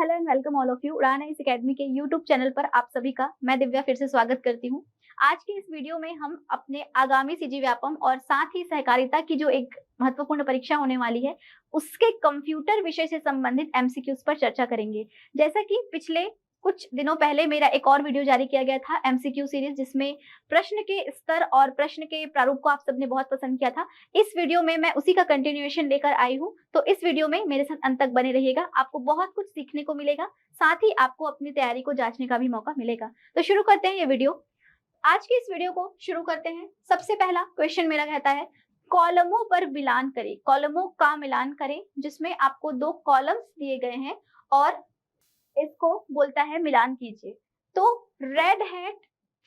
Hello and welcome all of you उड़ान इस academy के यूट्यूब चैनल पर आप सभी का मैं दिव्या फिर से स्वागत करती हूँ। आज की इस वीडियो में हम अपने आगामी सीजी व्यापम और साथ ही सहकारिता की जो एक महत्वपूर्ण परीक्षा होने वाली है उसके कंप्यूटर विषय से संबंधित एमसीक्यूज पर चर्चा करेंगे। जैसा कि पिछले कुछ दिनों पहले मेरा एक और वीडियो जारी किया गया था एमसीक्यू सीरीज, जिसमें प्रश्न के स्तर और प्रश्न के प्रारूप को आप सबने बहुत पसंद किया था। इस वीडियो में मैं उसी का कंटिन्यूएशन लेकर आई हूँ, तो इस वीडियो में मेरे साथ अंत तक बने रहिएगा। आपको बहुत कुछ सीखने को मिलेगा, साथ ही आपको अपनी तैयारी को जांचने का भी मौका मिलेगा। तो शुरू करते हैं ये वीडियो। आज की इस वीडियो को शुरू करते हैं। सबसे पहला क्वेश्चन मेरा कहता है कॉलमों पर मिलान करें, कॉलमों का मिलान करें, जिसमें आपको दो कॉलम्स दिए गए हैं और इसको बोलता है मिलान कीजिए। तो red hat,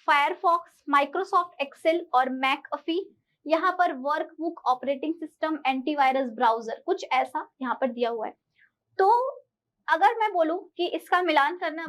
Firefox, Microsoft Excel और मैकअफी, यहाँ पर workbook, operating system, antivirus browser, कुछ ऐसा यहाँ पर दिया हुआ है। तो अगर मैं बोलूं कि इसका मिलान करना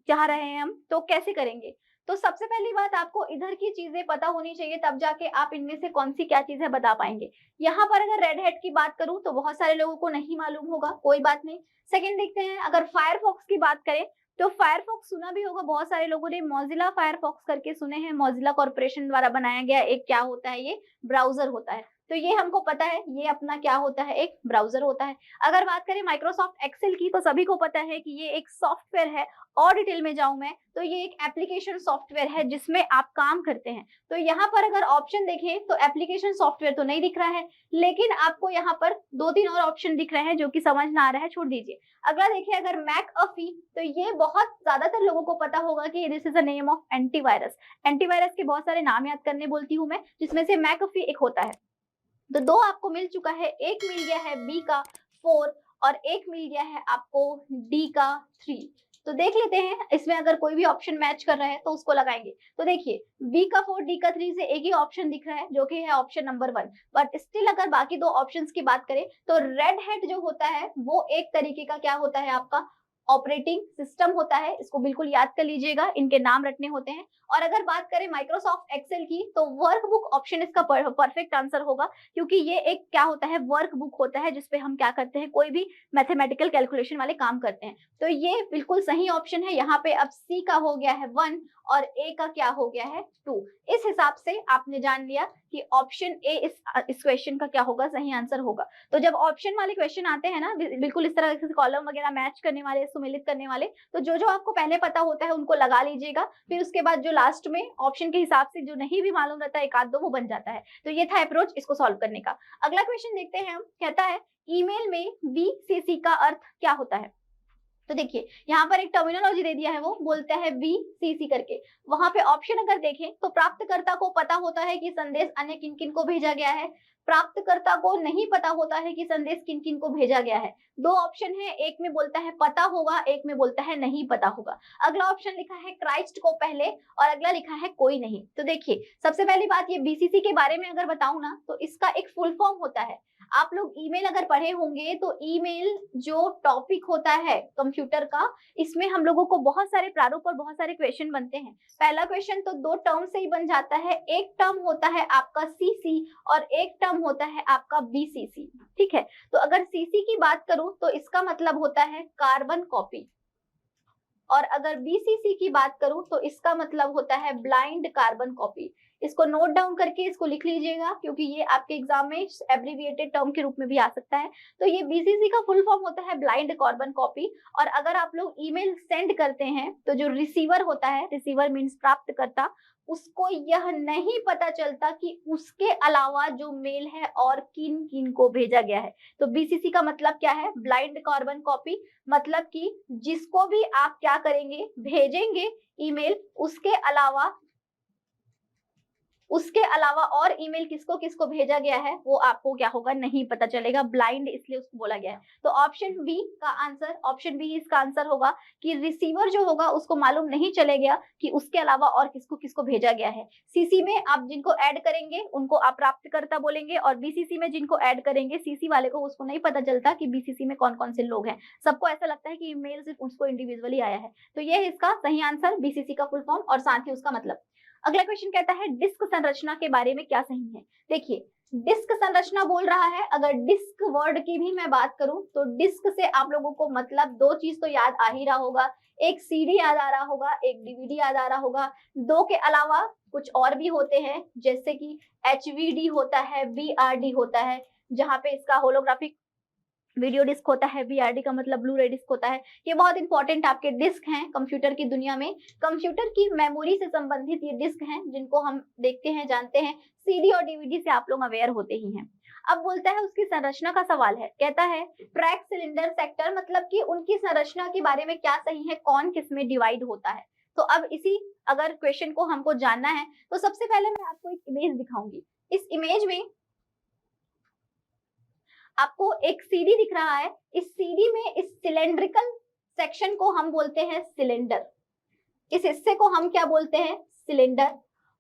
चाह रहे हैं हम, तो कैसे करेंगे? तो सबसे पहली बात, आपको इधर की चीजें पता होनी चाहिए, तब जाके आप इनमें से कौन सी क्या चीज है बता पाएंगे। यहाँ पर अगर रेड हैट की बात करूं तो बहुत सारे लोगों को नहीं मालूम होगा, कोई बात नहीं। सेकंड देखते हैं, अगर फायरफॉक्स की बात करें तो फायरफॉक्स सुना भी होगा बहुत सारे लोगों ने, मॉजिला फायरफॉक्स करके सुने हैं, मॉजिला कॉर्पोरेशन द्वारा बनाया गया एक क्या होता है, ये ब्राउजर होता है। तो ये हमको पता है, ये अपना क्या होता है, एक ब्राउजर होता है। अगर बात करें माइक्रोसॉफ्ट एक्सेल की, तो सभी को पता है कि ये एक सॉफ्टवेयर है। और डिटेल में जाऊं मैं तो ये एक एप्लीकेशन सॉफ्टवेयर है जिसमें आप काम करते हैं। तो यहाँ पर अगर ऑप्शन देखें तो एप्लीकेशन सॉफ्टवेयर तो नहीं दिख रहा है, लेकिन आपको यहाँ पर दो तीन और ऑप्शन दिख रहे हैं जो कि समझ ना आ रहा है, छोड़ दीजिए। अगला देखिए, अगर मैकअफी, तो ये बहुत ज्यादातर लोगों को पता होगा कि this is a name of antivirus. Antivirus के बहुत सारे नाम याद करने बोलती हूँ मैं, जिसमें से मैकअफी एक होता है। तो दो आपको मिल चुका है, एक मिल गया है बी का 4 और एक मिल गया है आपको डी का 3। तो देख लेते हैं, इसमें अगर कोई भी ऑप्शन मैच कर रहा है तो उसको लगाएंगे। तो देखिए, बी का 4 डी का 3 से एक ही ऑप्शन दिख रहा है जो कि है ऑप्शन नंबर 1। बट स्टिल अगर बाकी दो ऑप्शंस की बात करें तो रेड हैट जो होता है वो एक तरीके का क्या होता है, आपका ऑपरेटिंग सिस्टम होता है। इसको बिल्कुल याद कर लीजिएगा, इनके नाम रटने होते हैं। और अगर बात करें माइक्रोसॉफ्ट एक्सेल की, तो वर्कबुक ऑप्शन इसका परफेक्ट आंसर होगा, क्योंकि ये एक क्या होता है, वर्कबुक होता है, जिसपे हम क्या करते हैं, कोई भी मैथमेटिकल कैलकुलेशन वाले काम करते हैं। तो ये बिल्कुल सही ऑप्शन है। यहाँ पे अब सी का हो गया है 1 और ए का क्या हो गया है 2। इस हिसाब से आपने जान लिया कि ऑप्शन ए इस क्वेश्चन का क्या होगा, सही आंसर होगा। तो जब ऑप्शन वाले क्वेश्चन आते हैं ना, बिल्कुल इस तरह से कॉलम वगैरह मैच करने वाले, सुमेलित करने वाले, तो जो जो आपको पहले पता होता है उनको लगा लीजिएगा। फिर उसके बाद जो लास्ट में ऑप्शन के हिसाब से जो नहीं भी मालूम रहता है, एक आध दो, वो बन जाता है। तो ये था अप्रोच इसको सॉल्व करने का। अगला क्वेश्चन देखते हैं हम, कहता है ईमेल में बीसीसी का अर्थ क्या होता है। तो देखिए, यहाँ पर एक टर्मिनोलॉजी दे दिया है, वो बोलता है बीसीसी करके। वहां पे ऑप्शन अगर देखें तो प्राप्तकर्ता को पता होता है कि संदेश अन्य किन किन को भेजा गया है, प्राप्तकर्ता को नहीं पता होता है कि संदेश किन किन को भेजा गया है। दो ऑप्शन है, एक में बोलता है पता होगा, एक में बोलता है नहीं पता होगा। अगला ऑप्शन लिखा है क्राइस्ट को पहले और अगला लिखा है कोई नहीं। तो देखिए, सबसे पहली बात, ये बीसीसी के बारे में अगर बताऊं ना, तो इसका एक फुल फॉर्म होता है। आप लोग ईमेल अगर पढ़े होंगे तो ईमेल जो टॉपिक होता है कंप्यूटर का, इसमें हम लोगों को बहुत सारे प्रारूप और बहुत सारे क्वेश्चन बनते हैं। पहला क्वेश्चन तो दो टर्म से ही बन जाता है, एक टर्म होता है आपका सीसी और एक टर्म होता है आपका बीसीसी। ठीक है, तो अगर सीसी की बात करूं तो इसका मतलब होता है कार्बन कॉपी, और अगर बीसीसी की बात करूं तो इसका मतलब होता है ब्लाइंड कार्बन कॉपी। इसको नोट डाउन करके इसको लिख लीजिएगा, क्योंकि ये आपके एग्जाम में एब्रिविएटेड टर्म के रूप में भी आ सकता है। तो ये बीसीसी का फुल फॉर्म होता है ब्लाइंड कार्बन कॉपी। और अगर आप लोग ईमेल सेंड करते हैं तो जो रिसीवर होता है, रिसीवर मीन्स प्राप्तकर्ता, उसको यह नहीं पता चलता कि उसके अलावा जो मेल है और किन किन को भेजा गया है। तो बीसीसी का मतलब क्या है, ब्लाइंड कार्बन कॉपी। मतलब कि जिसको भी आप क्या करेंगे, भेजेंगे ईमेल, उसके अलावा और ईमेल किसको किसको भेजा गया है वो आपको क्या होगा, नहीं पता चलेगा। ब्लाइंड इसलिए उसको बोला गया है। तो ऑप्शन बी का आंसर, ऑप्शन बी इसका आंसर होगा कि रिसीवर जो होगा उसको मालूम नहीं चलेगा कि उसके अलावा और किसको किसको भेजा गया है। सीसी में आप जिनको ऐड करेंगे उनको आप प्राप्तकर्ता बोलेंगे, और बीसीसी में जिनको ऐड करेंगे, सीसी वाले को, उसको नहीं पता चलता कि बीसीसी में कौन कौन से लोग हैं। सबको ऐसा लगता है कि ईमेल सिर्फ उसको इंडिविजुअली आया है। तो ये इसका सही आंसर, बीसीसी का फुल फॉर्म और साथ ही उसका मतलब। अगला क्वेश्चन कहता है डिस्क संरचना के बारे में क्या सही है। देखिए, डिस्क संरचना बोल रहा है। अगर डिस्क वर्ड की भी मैं बात करूं तो डिस्क से आप लोगों को मतलब दो चीज तो याद आ ही रहा होगा, एक सीडी याद आ रहा होगा, एक डीवीडी याद आ रहा होगा। दो के अलावा कुछ और भी होते हैं, जैसे कि एचवीडी होता है, बीआरडी होता है, जहां पे इसका होलोग्राफिक वीडियो डिस्क होता है, बीआरडी का मतलब ब्लू रे डिस्क होता है। ये बहुत इंपॉर्टेंट आपके डिस्क हैं कंप्यूटर की दुनिया में। कंप्यूटर की मेमोरी से संबंधित ये डिस्क हैं जिनको हम देखते हैं, जानते हैं। सीडी और डीवीडी से आप लोग अवेयर होते ही हैं। अब बोलता है उसकी संरचना का सवाल है, कहता है ट्रैक, सिलेंडर, सेक्टर, मतलब कि उनकी संरचना के बारे में क्या सही है, कौन किस में डिवाइड होता है। तो अब इसी अगर क्वेश्चन को हमको जानना है तो सबसे पहले मैं आपको एक इमेज दिखाऊंगी। इस इमेज में आपको एक सीडी दिख रहा है। इस सीडी में इस सिलेंड्रिकल सेक्शन को हम बोलते हैं सिलेंडर। इस हिस्से को हम क्या बोलते हैं, सिलेंडर।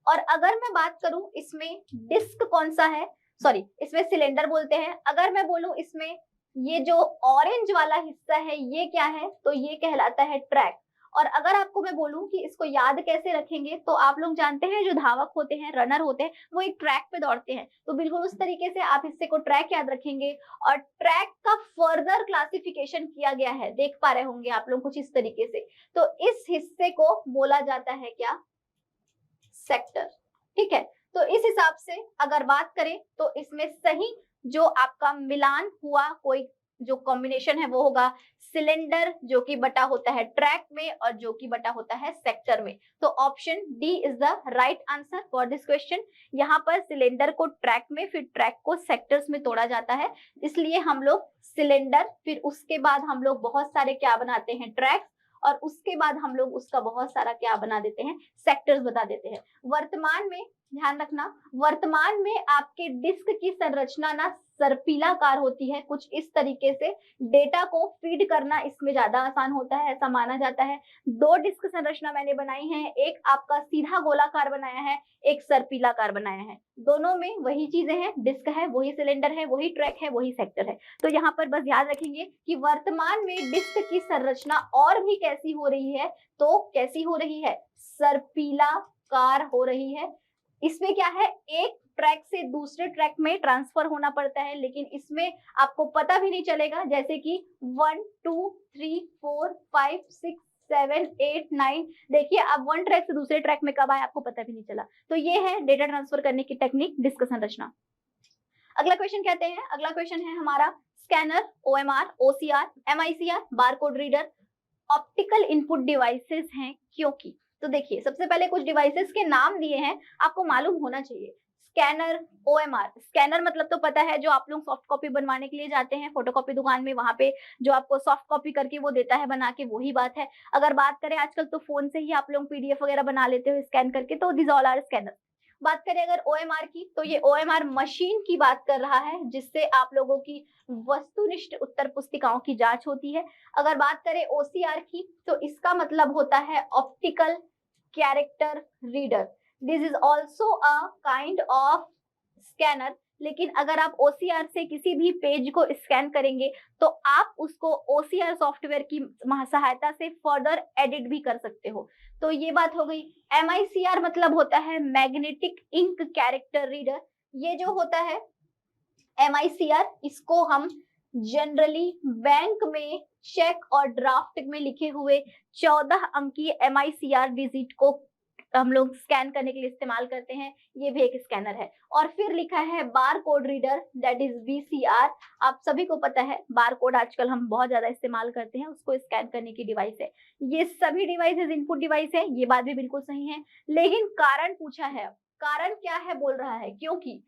और अगर मैं बात करूं इसमें डिस्क कौन सा है, सॉरी इसमें सिलेंडर बोलते हैं। अगर मैं बोलूं इसमें ये जो ऑरेंज वाला हिस्सा है ये क्या है, तो ये कहलाता है ट्रैक। और अगर आपको मैं बोलूं कि इसको याद कैसे रखेंगे, तो आप लोग जानते हैं जो धावक होते हैं, रनर होते हैं, वो एक ट्रैक पे दौड़ते हैं, तो बिल्कुल उस तरीके से आप हिस्से को ट्रैक याद रखेंगे। और ट्रैक का फर्दर क्लासिफिकेशन किया गया है, देख पा रहे होंगे आप लोग कुछ इस तरीके से। तो इस हिस्से को बोला जाता है क्या, सेक्टर। ठीक है, तो इस हिसाब से अगर बात करें तो इसमें सही जो आपका मिलान हुआ, कोई जो कॉम्बिनेशन है वो होगा सिलेंडर, जो कि बटा होता है ट्रैक में और जो कि बटा होता है सेक्टर में। तो option D is the right answer for this question. यहाँ पर सिलेंडर को ट्रैक में, फिर ट्रैक को सेक्टर्स में तोड़ा जाता है, इसलिए हम लोग सिलेंडर, फिर उसके बाद हम लोग बहुत सारे क्या बनाते हैं, ट्रैक्स, और उसके बाद हम लोग उसका बहुत सारा क्या बना देते हैं, सेक्टर्स बता देते हैं। वर्तमान में ध्यान रखना, वर्तमान में आपके डिस्क की संरचना ना सर्पिलाकार होती है, कुछ इस तरीके से। डेटा को फीड करना इसमें ज्यादा आसान होता है, ऐसा माना जाता है। दो डिस्क संरचना मैंने बनाई है, एक आपका सीधा गोलाकार बनाया है, एक सर्पिलाकार बनाया है। दोनों में वही चीजें हैं, डिस्क है, वही सिलेंडर है, वही ट्रैक है, वही सेक्टर है। तो यहाँ पर बस याद रखेंगे कि वर्तमान में डिस्क की संरचना और भी कैसी हो रही है, तो कैसी हो रही है, सर्पिलाकार हो रही है। इसमें क्या है, एक ट्रैक से दूसरे ट्रैक में ट्रांसफर होना पड़ता है, लेकिन इसमें आपको पता भी नहीं चलेगा, जैसे कि 1 2 3 4 5 6 7 8 9, देखिए अब वन ट्रैक से दूसरे ट्रैक में कब आए आपको पता भी नहीं चला। तो ये है डेटा ट्रांसफर करने की टेक्निक, डिस्क संरचना। अगला क्वेश्चन कहते हैं, अगला क्वेश्चन है हमारा scanner, OMR, OCR, MICR, barcode reader optical input devices हैं, क्योंकि तो देखिए सबसे पहले कुछ डिवाइसेस के नाम दिए हैं, आपको मालूम होना चाहिए। स्कैनर, ओएमआर, स्कैनर मतलब तो पता है, जो आप लोग सॉफ्ट कॉपी बनवाने के लिए जाते हैं फोटोकॉपी दुकान में, वहां पे जो आपको सॉफ्ट कॉपी करके वो देता है बना के, वही बात है। अगर बात करें आजकल तो फोन से ही आप लोग पीडीएफ वगैरह बना लेते हो स्कैन करके, तो दिस ऑल आर स्कैनर। बात करें अगर ओएमआर की, तो ये ओएमआर मशीन की बात कर रहा है, जिससे आप लोगों की वस्तुनिष्ठ उत्तर पुस्तिकाओं की जांच होती है। अगर बात करें ओसीआर की, तो इसका मतलब होता है optical character reader. This is also a kind of scanner, लेकिन अगर आप ओसीआर से किसी भी पेज को स्कैन करेंगे तो आप उसको ओसीआर सॉफ्टवेयर की सहायता से फर्दर एडिट भी कर सकते हो। तो ये बात हो गई। एमआईसीआर मतलब होता है मैग्नेटिक इंक कैरेक्टर रीडर। ये जो होता है एमआईसीआर, इसको हम जनरली बैंक में चेक और ड्राफ्ट में लिखे हुए 14 अंकीय एमआईसीआर डिजिट को हम लोग स्कैन करने के लिए इस्तेमाल करते हैं। ये भी एक स्कैनर है। और फिर लिखा है bar code reader, that is BCR. आप सभी को पता है बार कोड आजकल हम बहुत ज्यादा इस्तेमाल करते हैं, उसको स्कैन करने की डिवाइस है। ये सभी डिवाइसेस इनपुट डिवाइस है, ये बात भी बिल्कुल सही है। लेकिन कारण पूछा है, कारण क्या है बोल रहा है, क्योंकि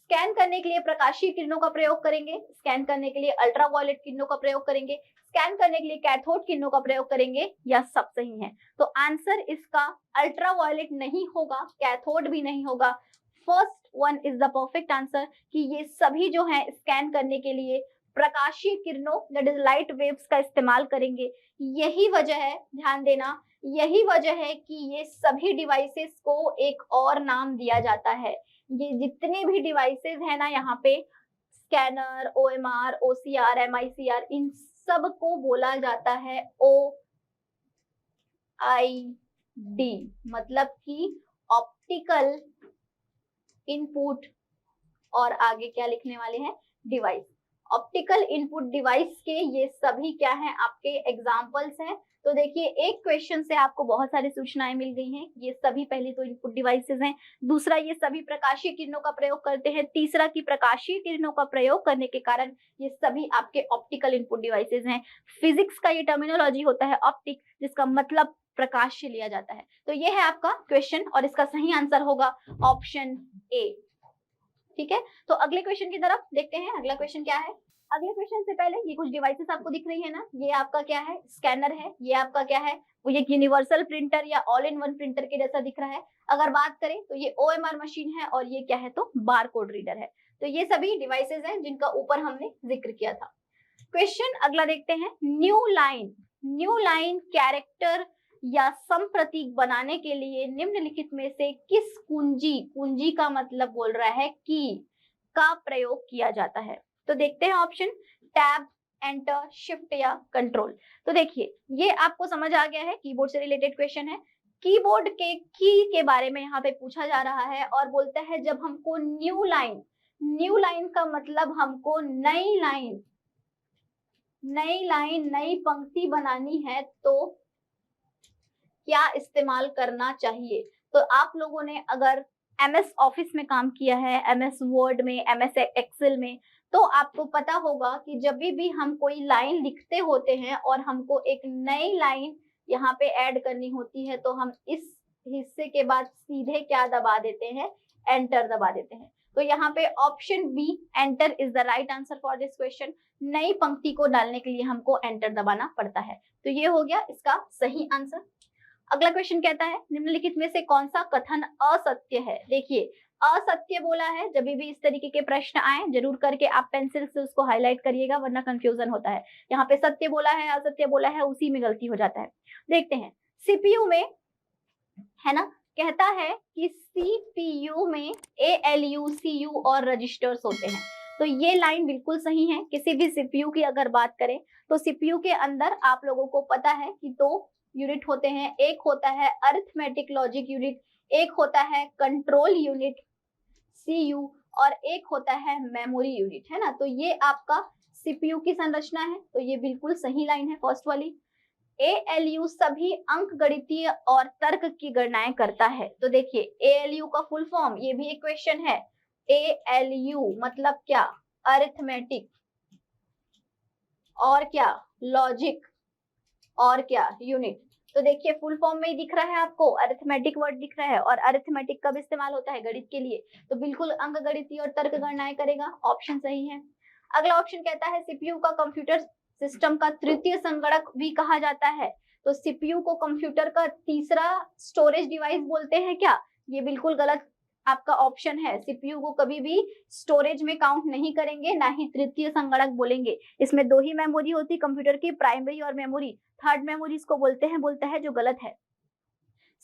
स्कैन करने के लिए प्रकाशीय किरणों का प्रयोग करेंगे, स्कैन करने के लिए अल्ट्रावायलेट किरणों का प्रयोग करेंगे, स्कैन करने के लिए कैथोड किरणों का प्रयोग करेंगे, या सब सही है। तो आंसर इसका अल्ट्रावायलेट नहीं होगा, कैथोड भी नहीं होगा। First one is the perfect answer, कि ये सभी जो है स्कैन करने के लिए प्रकाशीय किरणों, दैट इज लाइट वेव्स का इस्तेमाल करेंगे। यही वजह है, ध्यान देना, यही वजह है कि ये सभी डिवाइसेस को एक और नाम दिया जाता है। ये जितने भी डिवाइसेस है ना यहाँ पे, स्कैनर, ओएमआर, ओसीआर, एमआईसीआर, इन सब को बोला जाता है ओ आई डी, मतलब कि ऑप्टिकल इनपुट और आगे क्या लिखने वाले हैं, डिवाइस। ऑप्टिकल इनपुट डिवाइस के ये सभी क्या हैं, आपके एग्जाम्पल्स हैं। तो देखिए एक क्वेश्चन से आपको बहुत सारी सूचनाएं मिल गई हैं। ये सभी पहले तो इनपुट डिवाइसेस हैं, दूसरा ये सभी प्रकाशीय किरणों का प्रयोग करते हैं, तीसरा की प्रकाशीय किरणों का प्रयोग करने के कारण ये सभी आपके ऑप्टिकल इनपुट डिवाइसेस हैं। फिजिक्स का ये टर्मिनोलॉजी होता है ऑप्टिक, जिसका मतलब प्रकाश से लिया जाता है। तो ये है आपका क्वेश्चन और इसका सही आंसर होगा ऑप्शन ए। ठीक है, तो अगले क्वेश्चन की तरफ देखते हैं। अगला क्वेश्चन क्या है, अगले क्वेश्चन से पहले ये कुछ डिवाइसेस आपको दिख रही है ना, ये आपका क्या है, स्कैनर है, ये आपका क्या है, वो ये यूनिवर्सल प्रिंटर या ऑल इन वन प्रिंटर के जैसा दिख रहा है। अगर बात करें तो ये ओएमआर मशीन है और ये क्या है, तो बार कोड रीडर है। तो ये सभी डिवाइसेस हैं जिनका ऊपर हमने जिक्र किया था। क्वेश्चन अगला देखते हैं, न्यू लाइन कैरेक्टर या सम प्रतीक बनाने के लिए निम्नलिखित में से किस कुंजी का मतलब बोल रहा है की का प्रयोग किया जाता है। तो देखते हैं ऑप्शन, टैब, एंटर, शिफ्ट या कंट्रोल। तो देखिए ये आपको समझ आ गया है, कीबोर्ड से रिलेटेड क्वेश्चन है। कीबोर्ड के की के बारे में यहाँ पे पूछा जा रहा है और बोलता है जब हमको न्यू लाइन का मतलब हमको नई लाइन नई पंक्ति बनानी है तो क्या इस्तेमाल करना चाहिए। तो आप लोगों ने अगर MS ऑफिस में काम किया है, MS वर्ड में, MS एक्सेल में, तो आपको पता होगा कि जब भी हम कोई लाइन लिखते होते हैं और हमको एक नई लाइन यहाँ पे ऐड करनी होती है तो हम इस हिस्से के बाद सीधे क्या दबा देते हैं, एंटर दबा देते हैं। तो यहाँ पे option B, enter is the right answer for this question. नई पंक्ति को डालने के लिए हमको एंटर दबाना पड़ता है। तो ये हो गया इसका सही आंसर। अगला क्वेश्चन कहता है निम्नलिखित में से कौन सा कथन असत्य है। देखिए असत्य बोला है, जब भी इस तरीके के प्रश्न आए जरूर करके आप पेंसिल से उसको हाईलाइट करिएगा वरना कंफ्यूजन होता है। यहाँ पे सत्य बोला है, असत्य बोला है, उसी में गलती हो जाता है। देखते हैं, सीपीयू में है ना, कहता है कि सीपीयू में ALU, CU और रजिस्टर्स होते हैं। तो ये लाइन बिल्कुल सही है। किसी भी सीपीयू की अगर बात करें तो सीपीयू के अंदर आप लोगों को पता है कि दो यूनिट होते हैं, एक होता है अरिथमेटिक लॉजिक यूनिट, एक होता है कंट्रोल यूनिट CU और एक होता है मेमोरी यूनिट, है ना। तो ये आपका सीपीयू की संरचना है, तो ये बिल्कुल सही लाइन है फर्स्ट वाली। ALU सभी अंक गणितीय और तर्क की गणनाएं करता है। तो देखिए ALU का फुल फॉर्म, ये भी एक क्वेश्चन है। ALU मतलब क्या, अरिथमेटिक और क्या, लॉजिक और क्या, यूनिट। तो देखिए फुल फॉर्म में ही दिख रहा है आपको, अरिथमेटिक वर्ड दिख रहा है और अरिथमेटिक कब इस्तेमाल होता है, गणित के लिए। तो बिल्कुल अंक गणितीय और तर्क गणनाएं करेगा, ऑप्शन सही है। अगला ऑप्शन कहता है सीपीयू का कंप्यूटर सिस्टम का तृतीय संगणक भी कहा जाता है। तो सीपीयू को कंप्यूटर का तीसरा स्टोरेज डिवाइस बोलते हैं क्या, ये बिल्कुल गलत आपका ऑप्शन है। सीपीयू को कभी भी स्टोरेज में काउंट नहीं करेंगे, ना ही तृतीय संगणक बोलेंगे। इसमें दो ही मेमोरी होती कंप्यूटर की, प्राइमरी और मेमोरी। थर्ड मेमोरी इसको बोलता है जो गलत है।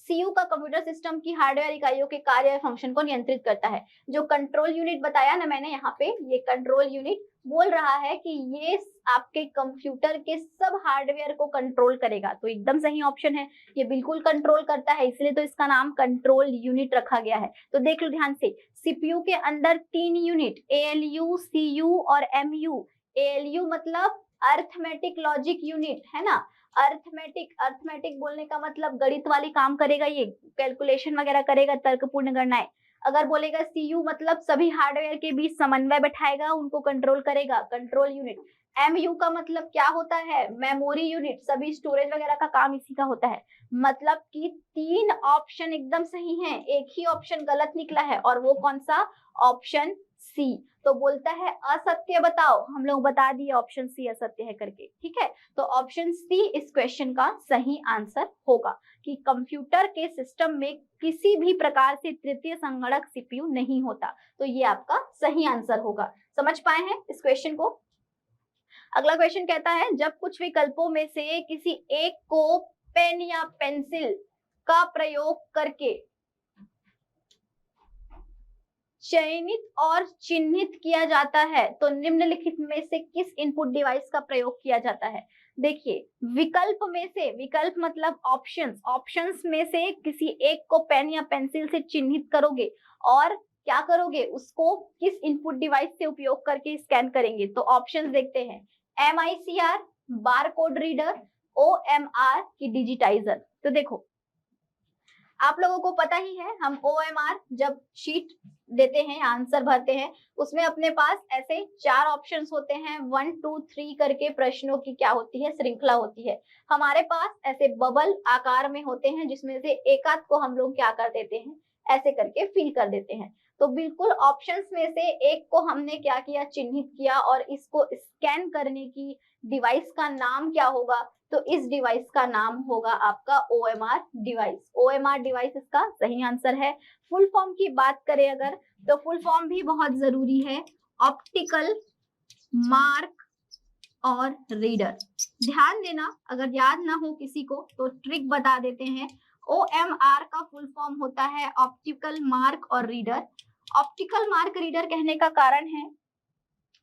सीयू का कंप्यूटर सिस्टम की हार्डवेयर इकाइयों के कार्य या फंक्शन को नियंत्रित करता है। जो कंट्रोल यूनिट बताया ना मैंने यहाँ पे, ये कंट्रोल यूनिट बोल रहा है कि ये आपके कंप्यूटर के सब हार्डवेयर को कंट्रोल करेगा। तो एकदम सही ऑप्शन है, ये बिल्कुल कंट्रोल करता है, इसलिए तो इसका नाम कंट्रोल यूनिट रखा गया है। तो देख लो ध्यान से, सीपीयू के अंदर 3 यूनिट, ALU, CU और MU। ALU मतलब अरिथमेटिक लॉजिक यूनिट, है ना। अरिथमेटिक बोलने का मतलब गणित वाली काम करेगा, ये कैलकुलेशन वगैरह करेगा, तर्कपूर्ण गणनाएं। अगर बोलेगा CU मतलब सभी हार्डवेयर के बीच समन्वय बैठाएगा, उनको कंट्रोल करेगा, कंट्रोल यूनिट। MU का मतलब क्या होता है, मेमोरी यूनिट, सभी स्टोरेज वगैरह का काम इसी का होता है। मतलब कि 3 ऑप्शन एकदम सही हैं, एक ही ऑप्शन गलत निकला है और वो कौन सा, ऑप्शन सी। तो बोलता है असत्य बताओ, हम लोग बता दिए ऑप्शन सी असत्य है करके, ठीक है। तो ऑप्शन सी इस क्वेश्चन का सही आंसर होगा कि कंप्यूटर के सिस्टम में किसी भी प्रकार से तृतीय संगणक सीपीयू नहीं होता। तो ये आपका सही आंसर होगा। समझ पाए हैं इस क्वेश्चन को। अगला क्वेश्चन कहता है जब कुछ विकल्पों में से किसी एक को पेन या पेंसिल का प्रयोग करके चयनित और चिन्हित किया जाता है तो निम्नलिखित में से किस इनपुट डिवाइस का प्रयोग किया जाता है। देखिए विकल्प में से, विकल्प मतलब ऑप्शंस में से किसी एक को पेन या पेंसिल से चिन्हित करोगे और क्या करोगे, उसको किस इनपुट डिवाइस से उपयोग करके स्कैन करेंगे? तो ऑप्शंस देखते हैं, MICR, बार कोड रीडर, OMR की डिजिटाइजर। तो देखो, आप लोगों को पता ही है, हम OMR जब शीट देते हैं, आंसर भरते हैं, उसमें अपने पास ऐसे 4 ऑप्शंस होते हैं, 1 2 3 करके प्रश्नों की क्या होती है, श्रृंखला होती है। हमारे पास ऐसे बबल आकार में होते हैं, जिसमें से एक आध को हम लोग क्या कर देते हैं, ऐसे करके फिल कर देते हैं। तो बिल्कुल ऑप्शंस में से एक को हमने क्या किया, चिन्हित किया, और इसको स्कैन करने की डिवाइस का नाम क्या होगा? तो इस डिवाइस का नाम होगा आपका OMR डिवाइस। OMR डिवाइस इसका सही आंसर है। फुल फॉर्म की बात करें अगर, तो फुल फॉर्म भी बहुत जरूरी है, ऑप्टिकल मार्क और रीडर। ध्यान देना, अगर याद ना हो किसी को तो ट्रिक बता देते हैं। OMR का फुल फॉर्म होता है ऑप्टिकल मार्क और रीडर। ऑप्टिकल मार्क रीडर कहने का कारण है,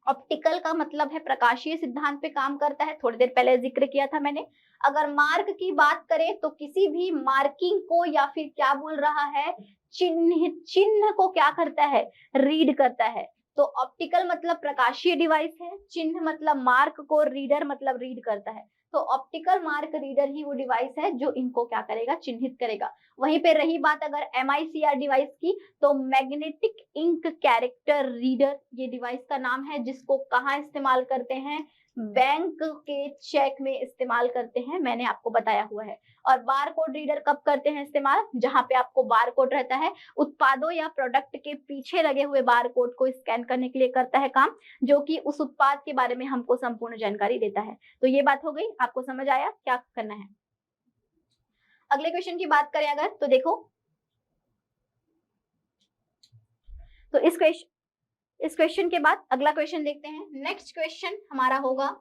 ऑप्टिकल का मतलब है प्रकाशीय सिद्धांत पे काम करता है, थोड़ी देर पहले जिक्र किया था मैंने। अगर मार्क की बात करें तो किसी भी मार्किंग को, या फिर क्या बोल रहा है, चिन्ह को क्या करता है, रीड करता है। तो ऑप्टिकल मतलब प्रकाशीय डिवाइस है, चिन्ह मतलब मार्क को, रीडर मतलब रीड करता है। तो ऑप्टिकल मार्क रीडर ही वो डिवाइस है जो इनको क्या करेगा, चिन्हित करेगा। वहीं पे रही बात अगर MICR डिवाइस की, तो मैग्नेटिक इंक कैरेक्टर रीडर ये डिवाइस का नाम है, जिसको कहाँ इस्तेमाल करते हैं, बैंक के चेक में इस्तेमाल करते हैं, मैंने आपको बताया हुआ है। और बार कोड रीडर कब करते हैं इस्तेमाल, जहां पे आपको बार कोड रहता है, उत्पादों या प्रोडक्ट के पीछे लगे हुए बार कोड को स्कैन करने के लिए करता है काम, जो कि उस उत्पाद के बारे में हमको संपूर्ण जानकारी देता है। तो ये बात हो गई, आपको समझ आया क्या करना है। अगले क्वेश्चन की बात करें अगर, तो देखो, तो इस क्वेश्चन के बाद अगला क्वेश्चन देखते हैं। नेक्स्ट क्वेश्चन हमारा होगा,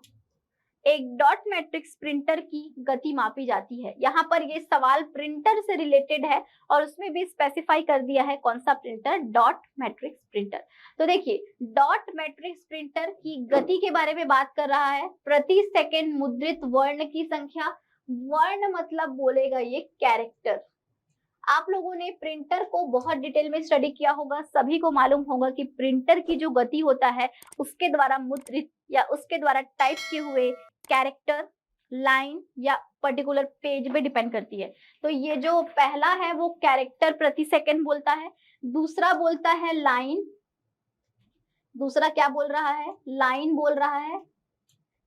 एक डॉट मैट्रिक्स प्रिंटर की गति मापी जाती है। यहाँ पर ये सवाल प्रिंटर से रिलेटेड है, और उसमें भी स्पेसिफाई कर दिया है कौन सा प्रिंटर, डॉट मैट्रिक्स प्रिंटर। तो देखिए, डॉट मैट्रिक्स प्रिंटर की गति के बारे में बात कर रहा है, प्रति सेकंड मुद्रित वर्ण की संख्या। वर्ण मतलब बोलेगा ये कैरेक्टर। आप लोगों ने प्रिंटर को बहुत डिटेल में स्टडी किया होगा, सभी को मालूम होगा कि प्रिंटर की जो गति होता है, उसके द्वारा मुद्रित या उसके द्वारा टाइप किए हुए कैरेक्टर, लाइन या पर्टिकुलर पेज पे डिपेंड करती है। तो ये जो पहला है वो कैरेक्टर प्रति सेकंड बोलता है, दूसरा बोलता है लाइन, दूसरा क्या बोल रहा है, लाइन बोल रहा है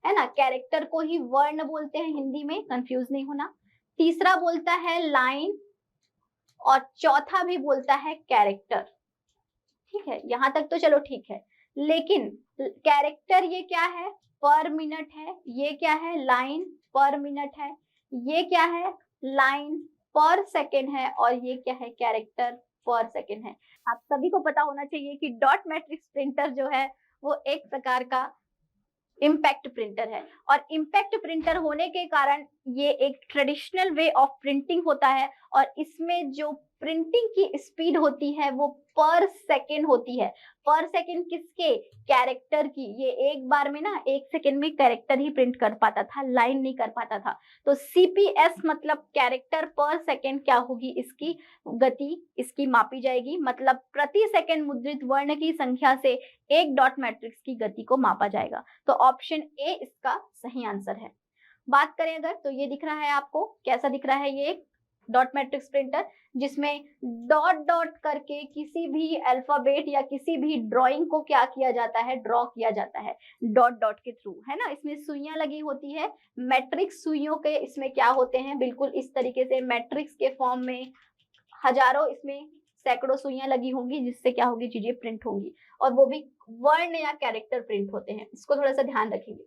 ना। कैरेक्टर को ही वर्ण बोलते हैं हिंदी में, कंफ्यूज नहीं होना। तीसरा बोलता है लाइन, और चौथा भी बोलता है कैरेक्टर। ठीक है, यहां तक तो चलो ठीक है, लेकिन कैरेक्टर ये क्या है, पर मिनट है, ये क्या है, लाइन पर मिनट है, ये क्या है, लाइन पर सेकेंड है, और ये क्या है, कैरेक्टर पर सेकेंड है। आप सभी को पता होना चाहिए कि डॉट मैट्रिक्स प्रिंटर जो है वो एक प्रकार का इम्पैक्ट प्रिंटर है, और इम्पैक्ट प्रिंटर होने के कारण ये एक ट्रेडिशनल वे ऑफ प्रिंटिंग होता है, और इसमें जो प्रिंटिंग की स्पीड होती है वो पर सेकेंड होती है। पर सेकेंड किसके, कैरेक्टर की। ये एक बार में ना 1 सेकेंड में कैरेक्टर ही प्रिंट कर पाता था, लाइन नहीं कर पाता था। तो CPS मतलब कैरेक्टर पर सेकेंड क्या होगी, इसकी गति इसकी मापी जाएगी, मतलब प्रति सेकेंड मुद्रित वर्ण की संख्या से एक डॉट मैट्रिक्स की गति को मापा जाएगा। तो ऑप्शन ए इसका सही आंसर है। बात करें अगर, तो ये दिख रहा है आपको, कैसा दिख रहा है, ये एक डॉट मैट्रिक्स प्रिंटर, जिसमें डॉट डॉट करके किसी भी अल्फाबेट या किसी भी ड्राइंग को क्या किया जाता है, ड्रॉ किया जाता है डॉट डॉट के थ्रू, है ना। इसमें सुइयां लगी होती है, मैट्रिक्स सुइयों के इसमें क्या होते हैं, बिल्कुल इस तरीके से मैट्रिक्स के फॉर्म में हजारों, इसमें सैकड़ों सुइयां लगी होंगी, जिससे क्या होगी, चीजें प्रिंट होंगी, और वो भी वर्ण या कैरेक्टर प्रिंट होते हैं। इसको थोड़ा सा ध्यान रखेंगे।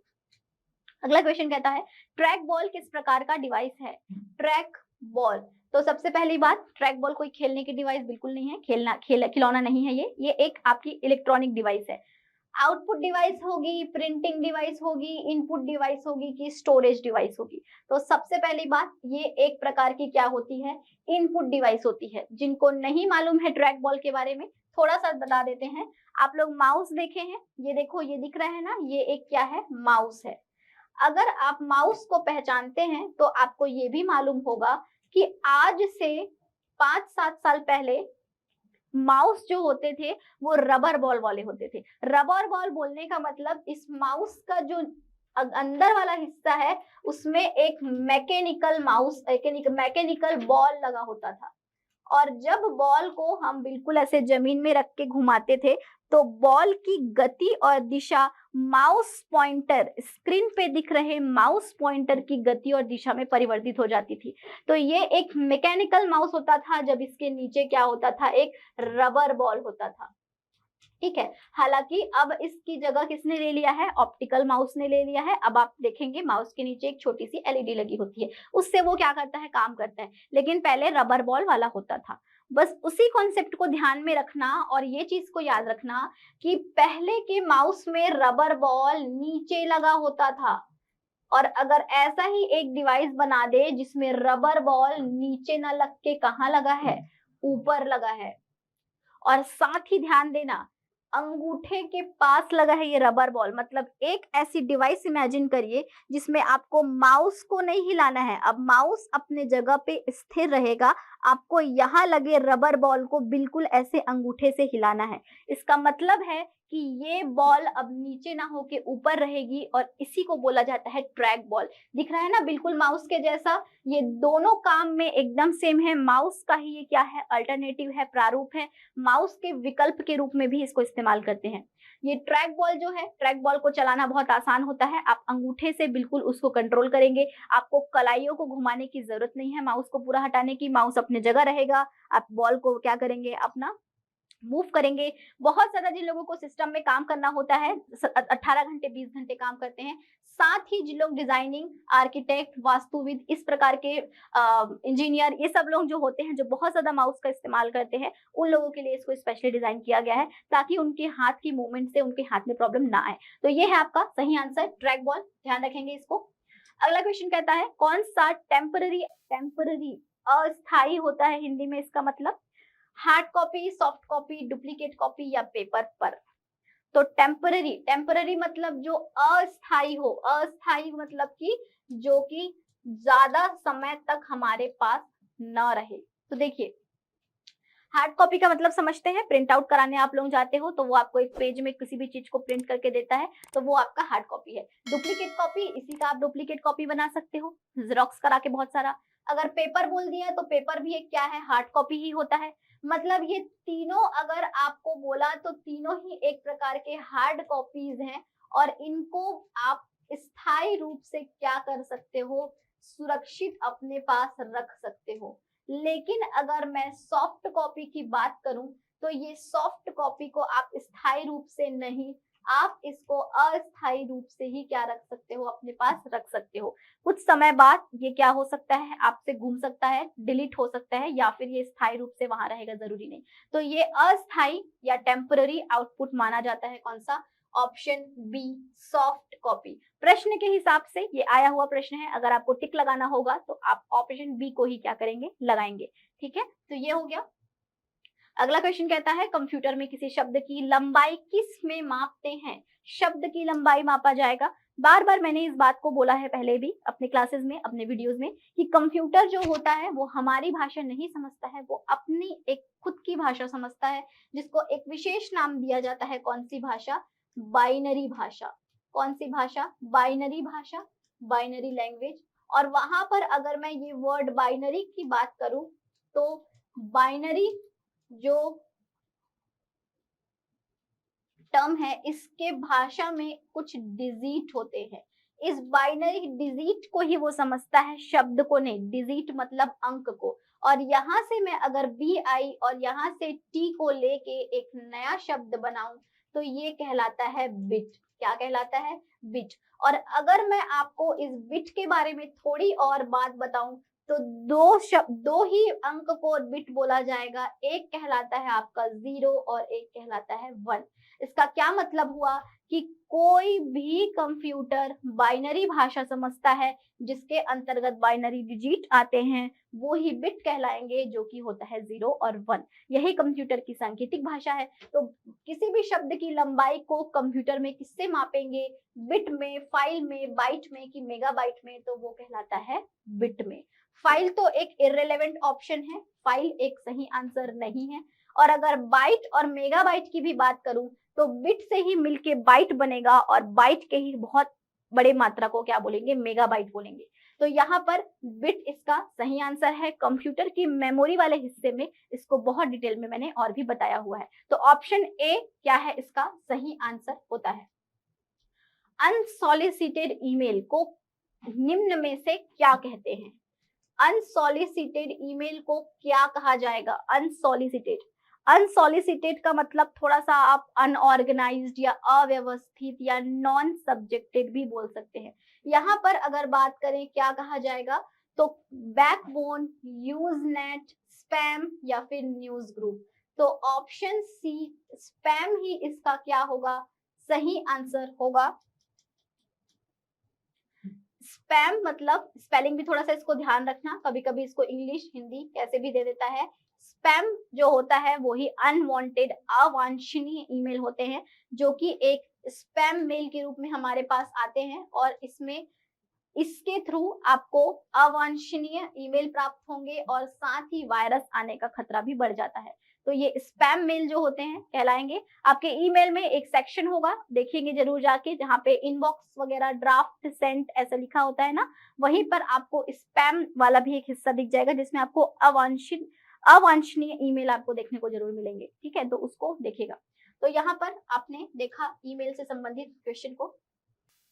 अगला क्वेश्चन कहता है, ट्रैक बॉल किस प्रकार का डिवाइस है। ट्रैक बॉल, तो सबसे पहली बात, ट्रैक बॉल कोई खेलने की डिवाइस बिल्कुल नहीं है, खिलौना नहीं है, ये एक आपकी इलेक्ट्रॉनिक डिवाइस है। आउटपुट डिवाइस होगी, प्रिंटिंग डिवाइस होगी, इनपुट डिवाइस होगी, कि स्टोरेज डिवाइस होगी। तो सबसे पहली बात, ये एक प्रकार की क्या होती है, इनपुट डिवाइस होती है। जिनको नहीं मालूम है ट्रैक बॉल के बारे में, थोड़ा सा बता देते हैं। आप लोग माउस देखे हैं, ये देखो, ये दिख रहा है ना, ये एक क्या है, माउस है। अगर आप माउस को पहचानते हैं तो आपको ये भी मालूम होगा कि आज से 5-7 साल पहले माउस जो होते थे वो रबर बॉल वाले होते थे। रबर बॉल बोलने का मतलब इस माउस का जो अंदर वाला हिस्सा है उसमें एक मैकेनिकल बॉल लगा होता था। और जब बॉल को हम बिल्कुल ऐसे जमीन में रख के घुमाते थे तो बॉल की गति और दिशा माउस पॉइंटर, स्क्रीन पे दिख रहे माउस पॉइंटर की गति और दिशा में परिवर्तित हो जाती थी। तो ये एक मैकेनिकल माउस होता था, जब इसके नीचे क्या होता था, एक रबर बॉल होता था। ठीक है। हालांकि अब इसकी जगह किसने ले लिया है, ऑप्टिकल माउस ने ले लिया है। अब आप देखेंगे माउस के नीचे एक छोटी सी एलईडी लगी होती है, उससे वो क्या करता है, काम करता है। लेकिन पहले रबर बॉल वाला होता था। बस उसी कॉन्सेप्ट को ध्यान में रखना और ये चीज को याद रखना कि पहले के माउस में रबर बॉल नीचे लगा होता था, और अगर ऐसा ही एक डिवाइस बना दे जिसमें रबर बॉल नीचे ना लग के कहाँ लगा है, ऊपर लगा है। और साथ ही ध्यान देना, अंगूठे के पास लगा है ये रबर बॉल, मतलब एक ऐसी डिवाइस इमेजिन करिए जिसमें आपको माउस को नहीं हिलाना है। अब माउस अपने जगह पे स्थिर रहेगा, आपको यहाँ लगे रबर बॉल को बिल्कुल ऐसे अंगूठे से हिलाना है। इसका मतलब है कि ये बॉल अब नीचे ना होके ऊपर रहेगी, और इसी को बोला जाता है ट्रैक बॉल। दिख रहा है ना, बिल्कुल माउस के जैसा। ये दोनों काम में एकदम सेम है। माउस का ही ये क्या है, अल्टरनेटिव है, प्रारूप है। माउस के विकल्प के रूप में भी इसको इस्तेमाल करते हैं। ये ट्रैक बॉल जो है, ट्रैक बॉल को चलाना बहुत आसान होता है। आप अंगूठे से बिल्कुल उसको कंट्रोल करेंगे, आपको कलाइयों को घुमाने की जरूरत नहीं है माउस को पूरा हटाने की। माउस अपने जगह रहेगा, आप बॉल को क्या करेंगे, अपना मूव करेंगे। बहुत ज्यादा जिन लोगों को सिस्टम में काम करना होता है, 18 घंटे 20 घंटे काम करते हैं। साथ ही जिन लोग डिजाइनिंग, आर्किटेक्ट, वास्तुविद, इस प्रकार के इंजीनियर, ये सब लोग जो होते हैं जो बहुत ज्यादा माउस का इस्तेमाल करते हैं, उन लोगों के लिए इसको स्पेशली डिजाइन किया गया है ताकि उनके हाथ की मूवमेंट से उनके हाथ में प्रॉब्लम ना आए। तो ये है आपका सही आंसर, ट्रैक बॉल। ध्यान रखेंगे इसको। अगला क्वेश्चन कहता है, कौन सा टेम्पररी टेम्पररी अस्थाई होता है हिंदी में, इसका मतलब hard copy, soft copy, duplicate copy या पेपर पर। तो टेम्पररी, टेम्पररी मतलब जो अस्थाई हो, अस्थाई मतलब कि जो कि ज्यादा समय तक हमारे पास न रहे। तो देखिए, हार्ड कॉपी का मतलब समझते हैं, प्रिंट आउट कराने आप लोग जाते हो तो वो आपको एक पेज में किसी भी चीज को प्रिंट करके देता है, तो वो आपका हार्ड कॉपी है। डुप्लीकेट कॉपी, इसी का आप डुप्लीकेट कॉपी बना सकते हो, जेरोक्स करा के बहुत सारा। अगर पेपर बोल दिया तो पेपर भी एक क्या है, हार्ड कॉपी ही होता है। मतलब ये तीनों अगर आपको बोला तो तीनों ही एक प्रकार के हार्ड कॉपीज हैं, और इनको आप स्थायी रूप से क्या कर सकते हो, सुरक्षित अपने पास रख सकते हो। लेकिन अगर मैं सॉफ्ट कॉपी की बात करूं तो ये सॉफ्ट कॉपी को आप स्थायी रूप से नहीं, आप इसको अस्थायी रूप से ही क्या रख सकते हो, अपने पास रख सकते हो। कुछ समय बाद ये क्या हो सकता है, आपसे घूम सकता है, डिलीट हो सकता है, या फिर ये स्थायी रूप से वहां रहेगा, जरूरी नहीं। तो ये अस्थायी या टेम्पररी आउटपुट माना जाता है, कौन सा, ऑप्शन बी, सॉफ्ट कॉपी। प्रश्न के हिसाब से ये आया हुआ प्रश्न है, अगर आपको टिक लगाना होगा तो आप ऑप्शन बी को ही क्या करेंगे, लगाएंगे। ठीक है, तो ये हो गया। अगला क्वेश्चन कहता है, कंप्यूटर में किसी शब्द की लंबाई किस में मापते हैं। शब्द की लंबाई मापा जाएगा। बार बार मैंने इस बात को बोला है पहले भी अपने क्लासेस में, अपने वीडियोस में, कि कंप्यूटर जो होता है वो हमारी भाषा नहीं समझता है, वो अपनी एक खुद की भाषा समझता है, जिसको एक विशेष नाम दिया जाता है। कौन सी भाषा, बाइनरी भाषा। कौन सी भाषा, बाइनरी भाषा, बाइनरी लैंग्वेज। और वहां पर अगर मैं ये वर्ड बाइनरी की बात करूं तो बाइनरी जो टर्म है, इसके भाषा में कुछ डिजिट होते हैं। इस बाइनरी डिजिट को ही वो समझता है, शब्द को नहीं। डिजिट मतलब अंक को। और यहां से मैं अगर बी आई और यहां से टी को लेके एक नया शब्द बनाऊं तो ये कहलाता है बिट। क्या कहलाता है, बिट। और अगर मैं आपको इस बिट के बारे में थोड़ी और बात बताऊं तो दो ही अंक को बिट बोला जाएगा। एक कहलाता है आपका 0 और एक कहलाता है 1। इसका क्या मतलब हुआ कि कोई भी कंप्यूटर बाइनरी भाषा समझता है, जिसके अंतर्गत बाइनरी डिजिट आते हैं, वो ही बिट कहलाएंगे, जो कि होता है 0 और 1। यही कंप्यूटर की सांकेतिक भाषा है। तो किसी भी शब्द की लंबाई को कंप्यूटर में किससे मापेंगे, बिट में, फाइल में, बाइट में कि मेगाबाइट में, तो वो कहलाता है बिट में। फाइल तो एक इररिलेवेंट ऑप्शन है, फाइल एक सही आंसर नहीं है। और अगर बाइट और मेगाबाइट की भी बात करूं तो बिट से ही मिलके बाइट बनेगा और बाइट के ही बहुत बड़े मात्रा को क्या बोलेंगे, मेगाबाइट बोलेंगे। तो यहाँ पर बिट इसका सही आंसर है। कंप्यूटर की मेमोरी वाले हिस्से में इसको बहुत डिटेल में मैंने और भी बताया हुआ है। तो ऑप्शन ए क्या है इसका सही आंसर होता है। अनसॉलिसिटेड ईमेल को निम्न में से क्या कहते हैं? अनसॉलिसिटेड ईमेल को क्या कहा जाएगा? अनसॉलिसिटेड, अनसॉलिसिटेड का मतलब थोड़ा सा आप अनऑर्गेनाइज्ड या अव्यवस्थित या नॉन सब्जेक्टेड भी बोल सकते हैं। यहाँ पर अगर बात करें क्या कहा जाएगा तो बैकबोन, यूजनेट, स्पैम या फिर न्यूज ग्रुप। तो ऑप्शन सी स्पैम ही इसका क्या होगा, सही आंसर होगा। स्पैम मतलब स्पेलिंग भी थोड़ा सा इसको ध्यान रखना, कभी कभी इसको इंग्लिश हिंदी कैसे भी दे देता है। स्पैम जो होता है वो ही अनवांटेड, अवांछनीय ईमेल होते हैं जो कि एक स्पैम मेल के रूप में हमारे पास आते हैं और इसमें इसके थ्रू आपको अवांछनीय ईमेल प्राप्त होंगे और साथ ही वायरस आने का खतरा भी बढ़ जाता है। तो ये स्पैम मेल जो होते हैं कहलाएंगे। आपके ईमेल में एक सेक्शन होगा, देखेंगे जरूर जाके, जहाँ पे इनबॉक्स वगैरह, ड्राफ्ट, सेंट ऐसा लिखा होता है ना, वहीं पर आपको स्पैम वाला भी एक हिस्सा दिख जाएगा जिसमें आपको अवांछनीय ईमेल आपको देखने को जरूर मिलेंगे। ठीक है, तो उसको देखिएगा। तो यहाँ पर आपने देखा ईमेल से संबंधित क्वेश्चन को।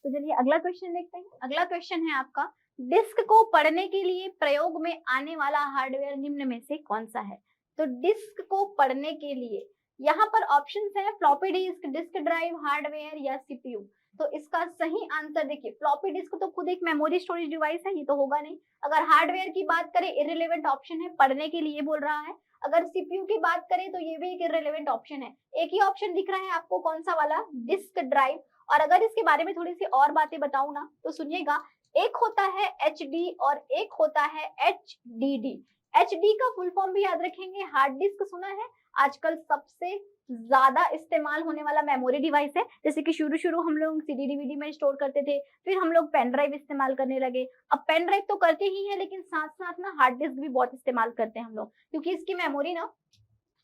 तो चलिए अगला क्वेश्चन देखते हैं। अगला क्वेश्चन है आपका, डिस्क को पढ़ने के लिए प्रयोग में आने वाला हार्डवेयर निम्न में से कौन सा है? तो डिस्क को पढ़ने के लिए यहाँ पर ऑप्शंस है floppy disk, disk drive, hardware या सीपीयू। तो इसका सही आंसर देखिए, फ्लॉपी डिस्क तो खुद एक मेमोरी स्टोरेज डिवाइस है, ये तो होगा नहीं। अगर हार्डवेयर की बात करें इररिलेवेंट ऑप्शन है, पढ़ने के लिए बोल रहा है। अगर सीपीयू की बात करें तो ये भी एक इररिलेवेंट ऑप्शन है। एक ही ऑप्शन दिख रहा है आपको, कौन सा वाला, डिस्क ड्राइव। और अगर इसके बारे में थोड़ी सी और बातें बताऊं ना तो सुनिएगा, एक होता है एचडी और एक होता है एचडीडी। एचडी का फुल फॉर्म भी याद रखेंगे, हार्ड डिस्क सुना है, आजकल सबसे ज्यादा इस्तेमाल होने वाला मेमोरी डिवाइस है। जैसे कि शुरू शुरू हम लोग सीडी डीवीडी में स्टोर करते थे, फिर हम लोग पेन ड्राइव इस्तेमाल करने लगे। अब पेन ड्राइव तो करते ही हैं लेकिन साथ साथ ना हार्ड डिस्क भी बहुत इस्तेमाल करते हैं हम लोग, क्योंकि इसकी मेमोरी ना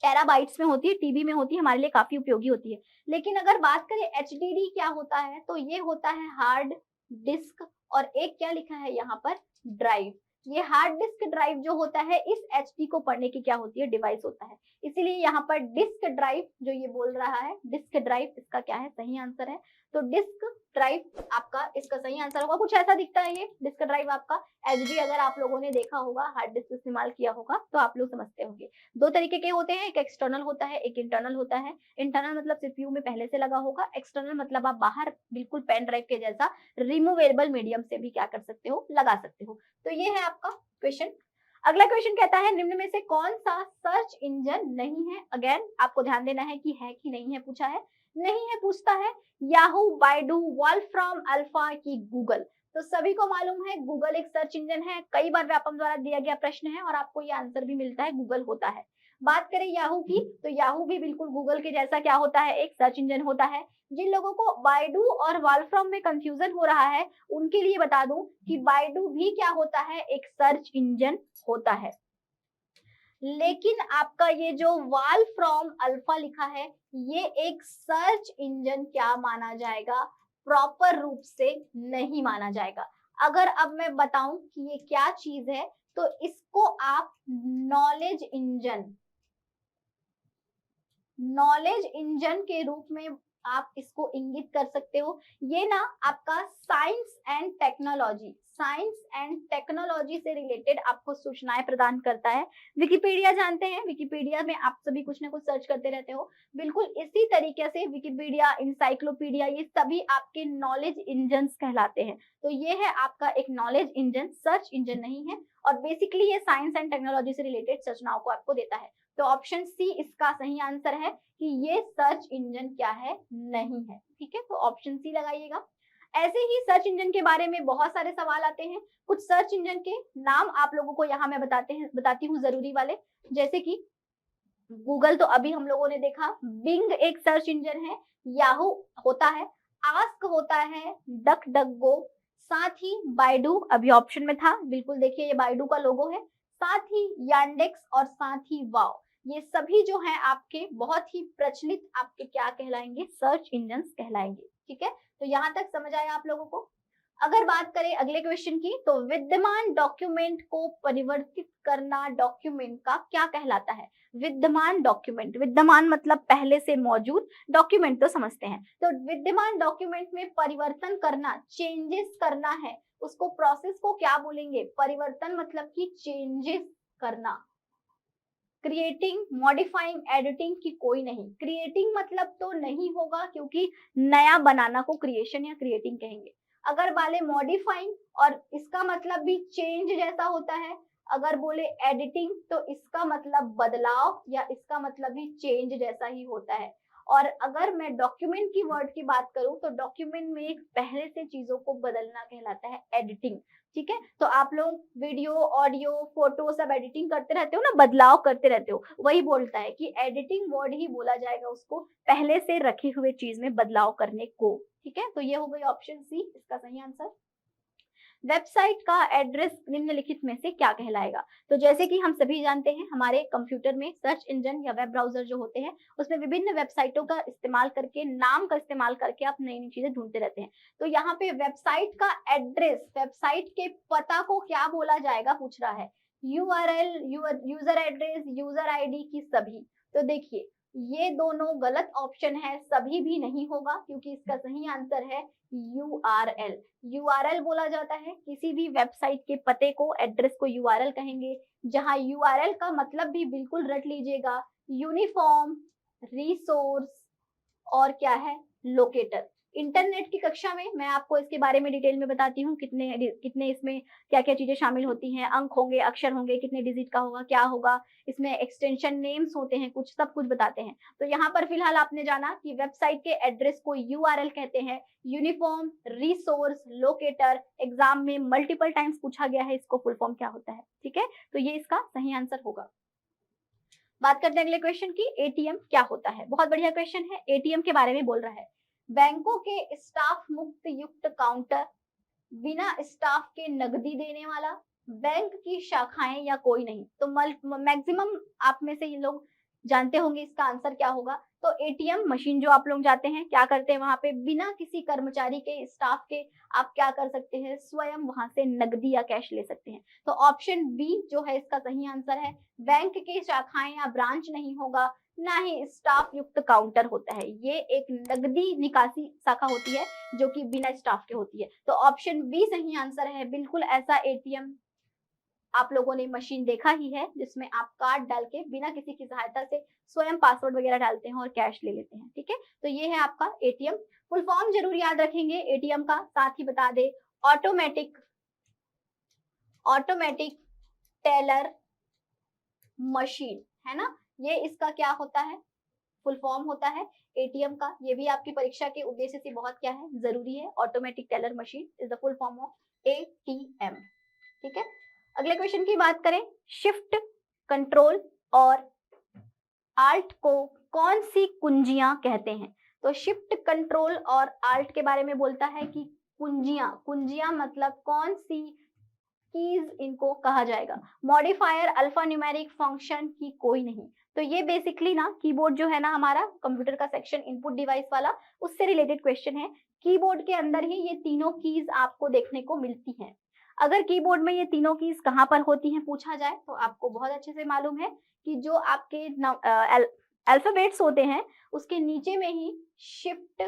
टेराबाइट्स में होती है, टीबी में होती है, हमारे लिए काफी उपयोगी होती है। लेकिन अगर बात करें एचडीडी क्या होता है तो ये होता है हार्ड डिस्क, और एक क्या लिखा है यहाँ पर, ड्राइव। ये हार्ड डिस्क ड्राइव जो होता है इस एचडी को पढ़ने की क्या होती है, डिवाइस होता है। इसीलिए यहाँ पर डिस्क ड्राइव जो ये बोल रहा है, डिस्क ड्राइव इसका क्या है, सही आंसर है। तो डिस्क ड्राइव आपका इसका सही आंसर होगा। कुछ ऐसा दिखता है ये डिस्क ड्राइव आपका। एचडी अगर आप लोगों ने देखा होगा, हार्ड डिस्क इस्तेमाल किया होगा तो आप लोग समझते होंगे। दो तरीके के होते हैं, एक एक्सटर्नल होता है, एक इंटरनल होता है। इंटरनल मतलब सीपीयू में पहले से लगा होगा, एक्सटर्नल मतलब आप बाहर बिल्कुल पेन ड्राइव के जैसा रिमूवेबल मीडियम से भी क्या कर सकते हो, लगा सकते हो। तो ये है आपका क्वेश्चन। अगला क्वेश्चन कहता है, निम्न में से कौन सा सर्च इंजन नहीं है? अगेन आपको ध्यान देना है कि है कि नहीं है पूछा है। नहीं है पूछता है याहू, बाइडू, वॉल्फ्रॉम, अल्फा की गूगल। तो सभी को मालूम है गूगल एक सर्च इंजन है, कई बार व्यापम द्वारा दिया गया प्रश्न है और आपको ये आंसर भी मिलता है, गूगल होता है। बात करें याहू की तो याहू भी बिल्कुल गूगल के जैसा क्या होता है, एक सर्च इंजन होता है। जिन लोगों को बाइडू और वॉल्फ्रॉम में कंफ्यूजन हो रहा है उनके लिए बता दूं कि बाइडू भी क्या होता है, एक सर्च इंजन होता है। लेकिन आपका ये जो वॉल्फ्रॉम अल्फा लिखा है ये एक सर्च इंजन क्या माना जाएगा, प्रॉपर रूप से नहीं माना जाएगा। अगर अब मैं बताऊं कि ये क्या चीज है तो इसको आप नॉलेज इंजन के रूप में आप इसको इंगित कर सकते हो। ये ना आपका साइंस एंड टेक्नोलॉजी से रिलेटेड आपको सूचनाएं प्रदान करता है। विकिपीडिया जानते हैं, विकिपीडिया में आप सभी कुछ ना कुछ सर्च करते रहते हो, बिल्कुल इसी तरीके से विकिपीडिया, इंसाइक्लोपीडिया, ये सभी आपके नॉलेज इंजन्स कहलाते हैं। तो ये है आपका एक नॉलेज इंजन, सर्च इंजन नहीं है। और बेसिकली ये साइंस एंड टेक्नोलॉजी से रिलेटेड सूचनाओं को आपको देता है। तो ऑप्शन सी इसका सही आंसर है कि ये सर्च इंजन क्या है, नहीं है। ठीक है, तो ऑप्शन सी लगाइएगा। ऐसे ही सर्च इंजन के बारे में बहुत सारे सवाल आते हैं। कुछ सर्च इंजन के नाम आप लोगों को यहाँ मैं बताती हूँ जरूरी वाले, जैसे कि गूगल तो अभी हम लोगों ने देखा, बिंग एक सर्च इंजन है, याहू होता है, आस्क होता है, डक डक गो, साथ ही बाइडू अभी ऑप्शन में था, बिल्कुल देखिए ये बाइडू का लोगो है, साथ ही यांडेक्स और साथ ही वाव। ये सभी जो है आपके बहुत ही प्रचलित आपके क्या कहलाएंगे, सर्च इंजन्स कहलाएंगे। ठीक है, तो यहाँ तक समझ आया आप लोगों को। अगर बात करें अगले क्वेश्चन की, तो विद्यमान डॉक्यूमेंट को परिवर्तित करना डॉक्यूमेंट का क्या कहलाता है? विद्यमान डॉक्यूमेंट, विद्यमान मतलब पहले से मौजूद, डॉक्यूमेंट तो समझते हैं। तो विद्यमान डॉक्यूमेंट में परिवर्तन करना, चेंजेस करना है, उसको प्रोसेस को क्या बोलेंगे? परिवर्तन मतलब कि चेंजेस करना। क्रिएटिंग, मॉडिफाइंग, एडिटिंग की कोई नहीं। क्रिएटिंग मतलब तो नहीं होगा क्योंकि नया बनाना को क्रिएशन या क्रिएटिंग कहेंगे। अगर बोले मॉडिफाइंग, और इसका मतलब भी चेंज जैसा होता है। अगर बोले एडिटिंग तो इसका मतलब बदलाव या इसका मतलब भी चेंज जैसा ही होता है। और अगर मैं डॉक्यूमेंट की वर्ड की बात करूं तो डॉक्यूमेंट में एक पहले से चीजों को बदलना कहलाता है एडिटिंग। ठीक है, तो आप लोग वीडियो, ऑडियो, फोटो सब एडिटिंग करते रहते हो ना, बदलाव करते रहते हो, वही बोलता है कि एडिटिंग वर्ड ही बोला जाएगा उसको, पहले से रखे हुए चीज में बदलाव करने को। ठीक है, तो ये हो गई ऑप्शन सी इसका सही आंसर। वेबसाइट का एड्रेस निम्नलिखित में से क्या कहलाएगा? तो जैसे कि हम सभी जानते हैं, हमारे कंप्यूटर में सर्च इंजन या वेब ब्राउजर जो होते हैं, उसमें विभिन्न वेबसाइटों का इस्तेमाल करके, नाम का इस्तेमाल करके आप नई नई चीजें ढूंढते रहते हैं। तो यहाँ पे वेबसाइट का एड्रेस, वेबसाइट के पता को क्या बोला जाएगा पूछ रहा है। URL, user address, user ID की सभी। तो देखिए, ये दोनों गलत ऑप्शन है, सभी भी नहीं होगा क्योंकि इसका सही आंसर है यूआरएल। यूआरएल बोला जाता है किसी भी वेबसाइट के पते को, एड्रेस को यूआरएल कहेंगे। जहां यूआरएल का मतलब भी बिल्कुल रट लीजिएगा, यूनिफॉर्म, रिसोर्स और क्या है, लोकेटर। इंटरनेट की कक्षा में मैं आपको इसके बारे में डिटेल में बताती हूँ, कितने कितने इसमें क्या क्या चीजें शामिल होती हैं, अंक होंगे, अक्षर होंगे, कितने डिजिट का होगा, क्या होगा, इसमें एक्सटेंशन नेम्स होते हैं, कुछ सब कुछ बताते हैं। तो यहाँ पर फिलहाल आपने जाना कि वेबसाइट के एड्रेस को यूआरएल कहते हैं। यूनिफॉर्म, रिसोर्स, लोकेटर, एग्जाम में मल्टीपल टाइम्स पूछा गया है, इसको फुल फॉर्म क्या होता है। ठीक है, तो ये इसका सही आंसर होगा। बात करते हैं अगले क्वेश्चन की, एटीएम क्या होता है? बहुत बढ़िया क्वेश्चन है, एटीएम के बारे में बोल रहा है। बैंकों के स्टाफ मुक्त युक्त काउंटर, बिना स्टाफ के नकदी देने वाला, बैंक की शाखाएं या कोई नहीं। तो मैक्सिमम आप में से ये लोग जानते होंगे इसका आंसर क्या होगा। तो एटीएम मशीन जो आप लोग जाते हैं, क्या करते हैं वहां पे, बिना किसी कर्मचारी के, स्टाफ के, आप क्या कर सकते हैं, स्वयं वहां से नकदी या कैश ले सकते हैं। तो ऑप्शन बी जो है इसका सही आंसर है। बैंक के शाखाएं या ब्रांच नहीं होगा, ना ही स्टाफ युक्त काउंटर होता है। ये एक नकदी निकासी शाखा होती है जो कि बिना स्टाफ के होती है। तो ऑप्शन बी सही आंसर है। बिल्कुल ऐसा एटीएम आप लोगों ने मशीन देखा ही है जिसमें आप कार्ड डाल के बिना किसी की सहायता से स्वयं पासवर्ड वगैरह डालते हैं और कैश ले लेते हैं। ठीक है, तो ये है आपका एटीएम। फुल फॉर्म जरूर याद रखेंगे एटीएम का, साथ ही बता दे, ऑटोमेटिक ऑटोमेटिक टेलर मशीन, है ना। ये इसका क्या होता है, फुल फॉर्म होता है एटीएम का। ये भी आपकी परीक्षा के उद्देश्य से बहुत क्या है, जरूरी है। Automatic teller machine is the full form of ATM. ठीक है, अगले क्वेश्चन की बात करें, शिफ्ट, कंट्रोल और आल्ट को कौन सी कुंजियां कहते हैं? तो शिफ्ट, कंट्रोल और आल्ट के बारे में बोलता है कि कुंजियां, कुंजियां मतलब कौन सी कीज इनको कहा जाएगा। मॉडिफायर, अल्फा न्यूमेरिक, फंक्शन की कोई नहीं। तो ये बेसिकली ना कीबोर्ड जो है ना हमारा कंप्यूटर का सेक्शन, इनपुट डिवाइस वाला, उससे रिलेटेड क्वेश्चन है। कीबोर्ड के अंदर ही ये तीनों कीज आपको देखने को मिलती हैं। अगर कीबोर्ड में ये तीनों कीज कहाँ पर होती हैं पूछा जाए तो आपको बहुत अच्छे से मालूम है कि जो आपके अल्फाबेट्स होते हैं उसके नीचे में ही शिफ्ट,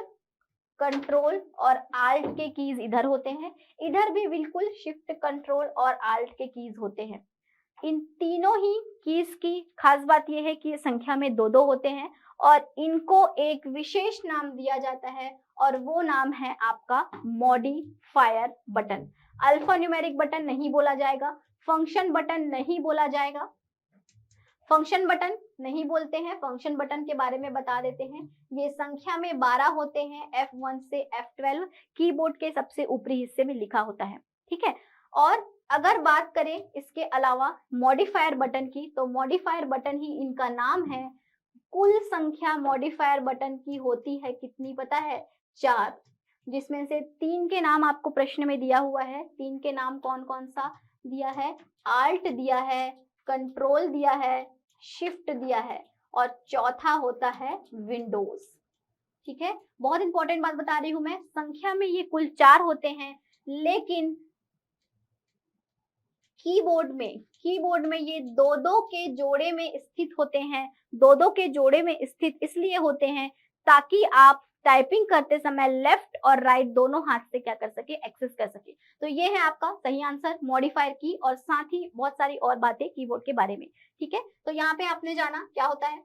कंट्रोल और आल्ट के कीज इधर होते हैं, इधर भी बिल्कुल शिफ्ट, कंट्रोल और आल्ट के कीज होते हैं। इन तीनों ही कीज की खास बात यह है कि संख्या में दो दो होते हैं और इनको एक विशेष नाम दिया जाता है और वो नाम है आपका modifier button. Alpha numeric button नहीं बोला जाएगा, फंक्शन बटन नहीं बोला जाएगा, फंक्शन बटन नहीं बोलते हैं। फंक्शन बटन के बारे में बता देते हैं, ये संख्या में 12 होते हैं, F1 से F12 कीबोर्ड के सबसे ऊपरी हिस्से में लिखा होता है। ठीक है, और अगर बात करें इसके अलावा मॉडिफायर बटन की, तो मॉडिफायर बटन ही इनका नाम है। कुल संख्या मॉडिफायर बटन की होती है कितनी पता है, 4, जिसमें से 3 के नाम आपको प्रश्न में दिया हुआ है। 3 के नाम कौन कौन सा दिया है, आल्ट दिया है, कंट्रोल दिया है, शिफ्ट दिया है और चौथा होता है विंडोज। ठीक है, बहुत इंपॉर्टेंट बात बता रही हूं मैं, संख्या में ये कुल 4 होते हैं, लेकिन कीबोर्ड में ये दो दो के जोड़े में स्थित होते हैं। दो दो के जोड़े में स्थित इसलिए होते हैं ताकि आप टाइपिंग करते समय लेफ्ट और राइट दोनों हाथ से क्या कर सके, एक्सेस कर सके। तो ये है आपका सही आंसर, मॉडिफायर की, और साथ ही बहुत सारी और बातें कीबोर्ड के बारे में। ठीक है, तो यहाँ पे आपने जाना क्या होता है।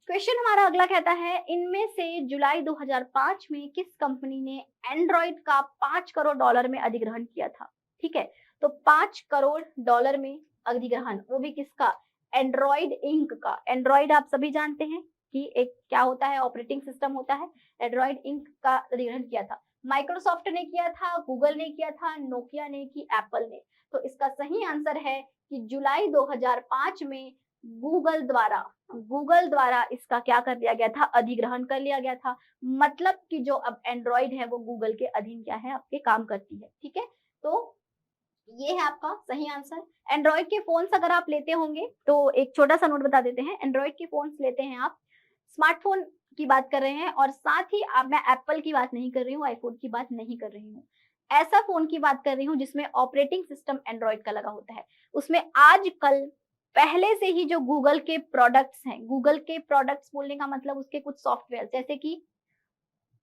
क्वेश्चन हमारा अगला कहता है, इनमें से जुलाई 2005 में किस कंपनी ने एंड्रॉइड का 5 करोड़ डॉलर में अधिग्रहण किया था। ठीक है, तो 5 करोड़ डॉलर में अधिग्रहण, वो भी किसका, एंड्रॉइड इंक का। एंड्रॉइड आप सभी जानते हैं कि एक क्या होता है, ऑपरेटिंग सिस्टम होता है। एंड्रॉइड इंक का अधिग्रहण किया था। माइक्रोसॉफ्ट ने किया था, गूगल ने किया था, नोकिया ने की, एप्पल ने। तो इसका सही आंसर है कि जुलाई 2005 में गूगल द्वारा इसका क्या कर दिया गया था, अधिग्रहण कर लिया गया था। मतलब कि जो अब एंड्रॉइड है वो गूगल के अधीन क्या है, आपके काम करती है। ठीक है, तो ये है आपका सही आंसर। एंड्रॉइड के फोन्स अगर आप लेते होंगे तो एक छोटा सा नोट बता देते हैं, एंड्रॉइड के फोन्स लेते हैं आप, स्मार्टफोन की बात कर रहे हैं, और साथ ही आप, मैं एप्पल की बात नहीं कर रही हूँ, आईफोन की बात नहीं कर रही हूँ, ऐसा फोन की बात कर रही हूँ जिसमें ऑपरेटिंग सिस्टम एंड्रॉइड का लगा होता है। उसमें आजकल पहले से ही जो गूगल के प्रोडक्ट्स हैं, गूगल के प्रोडक्ट्स बोलने का मतलब उसके कुछ सॉफ्टवेयर, जैसे कि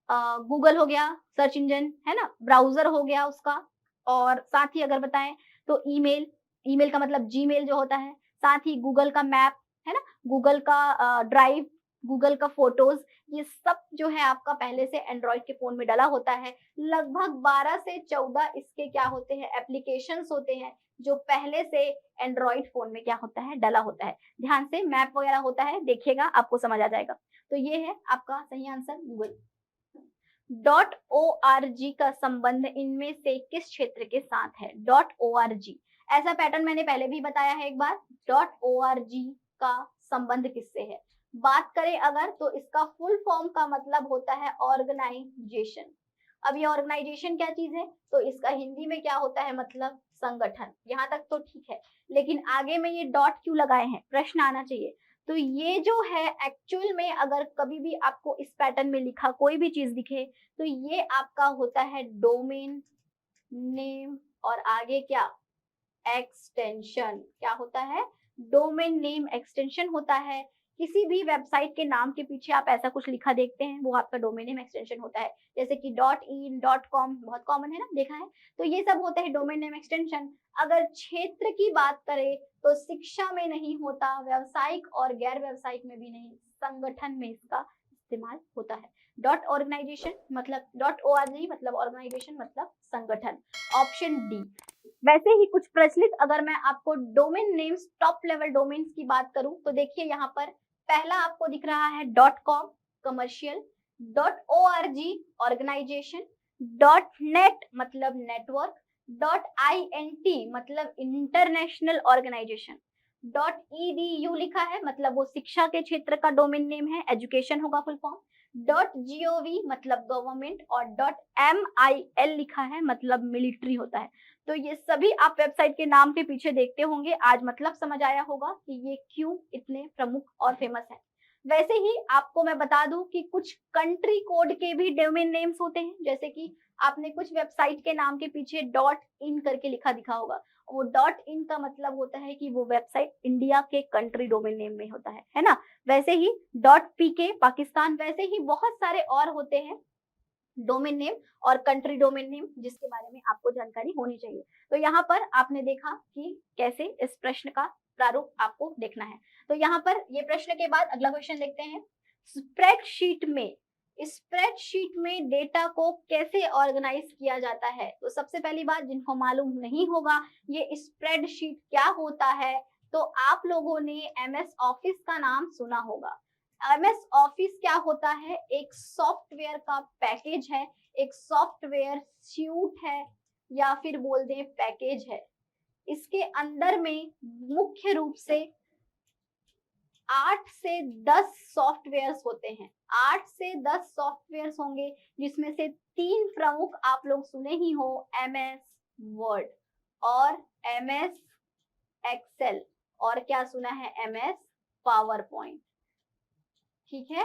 गूगल हो गया सर्च इंजन, है ना, ब्राउजर हो गया उसका, और साथ ही अगर बताएं तो ईमेल, ईमेल का मतलब जीमेल जो होता है, साथ ही गूगल का मैप, है ना, गूगल का ड्राइव, गूगल का फोटोज, ये सब जो है आपका पहले से एंड्रॉइड के फोन में डला होता है। लगभग 12 से 14 इसके क्या होते हैं, एप्लीकेशंस होते हैं जो पहले से एंड्रॉइड फोन में क्या होता है, डला होता है। ध्यान से मैप वगैरह होता है, देखिएगा आपको समझ आ जाएगा। तो ये है आपका सही आंसर गूगल। .org का संबंध इनमें से किस क्षेत्र के साथ है। .org, ऐसा पैटर्न मैंने पहले भी बताया है एक बार। .org का संबंध किससे है, बात करें अगर, तो इसका फुल फॉर्म का मतलब होता है ऑर्गेनाइजेशन। अब ये ऑर्गेनाइजेशन क्या चीज है, तो इसका हिंदी में क्या होता है, मतलब संगठन। यहाँ तक तो ठीक है, लेकिन आगे में ये डॉट क्यों लगाए हैं, प्रश्न आना चाहिए। तो ये जो है एक्चुअल में अगर कभी भी आपको इस पैटर्न में लिखा कोई भी चीज दिखे, तो ये आपका होता है डोमेन नेम, और आगे क्या, एक्सटेंशन। क्या होता है, डोमेन नेम एक्सटेंशन होता है। किसी भी वेबसाइट के नाम के पीछे आप ऐसा कुछ लिखा देखते हैं, वो आपका डोमेन नेम एक्सटेंशन होता है। जैसे कि .in, .com बहुत कॉमन है ना, देखा है। तो ये सब होता है डोमेन नेम एक्सटेंशन। अगर क्षेत्र की बात करें तो शिक्षा में नहीं होता, व्यावसायिक और गैर व्यावसायिक में भी नहीं, संगठन में इसका इस्तेमाल होता है। .organization मतलब .org मतलब ऑर्गेनाइजेशन मतलब संगठन, ऑप्शन डी। वैसे ही कुछ प्रचलित, अगर मैं आपको domain names, top level domains की बात करूं, तो देखिए यहाँ पर पहला आपको दिख रहा है .com commercial, .org organisation, .net मतलब नेटवर्क, .int मतलब इंटरनेशनल ऑर्गेनाइजेशन, .edu लिखा है मतलब वो शिक्षा के क्षेत्र का डोमेन नेम है, एजुकेशन होगा फुल फॉर्म, .gov मतलब गवर्नमेंट, और .mil लिखा है मतलब मिलिट्री होता है। तो ये सभी आप वेबसाइट के नाम के पीछे देखते होंगे, आज मतलब समझ आया होगा कि ये क्यों इतने प्रमुख और फेमस है। वैसे ही आपको मैं बता दूं कि कुछ कंट्री कोड के भी डोमेन नेम्स होते हैं, जैसे कि आपने कुछ वेबसाइट के नाम के पीछे .in करके लिखा दिखा होगा, वो .in का मतलब होता है कि वो वेबसाइट इंडिया के कंट्री डोमेन नेम में होता है ना। वैसे ही .pk पाकिस्तान, वैसे ही बहुत सारे और होते हैं डोमेन नेम और कंट्री डोमेन नेम, जिसके बारे में आपको जानकारी होनी चाहिए। तो यहाँ पर आपने देखा कि कैसे इस प्रश्न का प्रारूप आपको देखना है। तो यहाँ पर ये प्रश्न के बाद अगला क्वेश्चन देखते हैं। स्प्रेडशीट में डेटा को कैसे ऑर्गेनाइज किया जाता है। तो सबसे पहली बात, जिनको मालूम नहीं होगा ये स्प्रेडशीट क्या होता है, तो आप लोगों ने MS ऑफिस का नाम सुना होगा। MS ऑफिस क्या होता है, एक सॉफ्टवेयर का पैकेज है, एक सॉफ्टवेयर सूट है, या फिर बोल दें पैकेज है। इसके अंदर में मुख्य रूप से 8 से 10 सॉफ्टवेयर्स होते हैं। 8 से 10 सॉफ्टवेयर्स होंगे, जिसमें से 3 प्रमुख आप लोग सुने ही हो, MS वर्ड और MS एक्सेल, और क्या सुना है, MS पावर पॉइंट। ठीक है,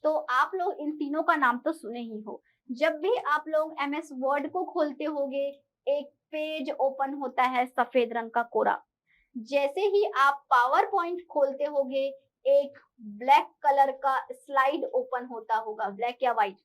तो आप लोग इन तीनों का नाम तो सुने ही हो। जब भी आप लोग एमएस वर्ड को खोलते होगे, एक पेज ओपन होता है सफेद रंग का कोरा। जैसे ही आप पावर पॉइंट खोलते होगे, एक ब्लैक कलर का स्लाइड ओपन होता होगा, ब्लैक या व्हाइट।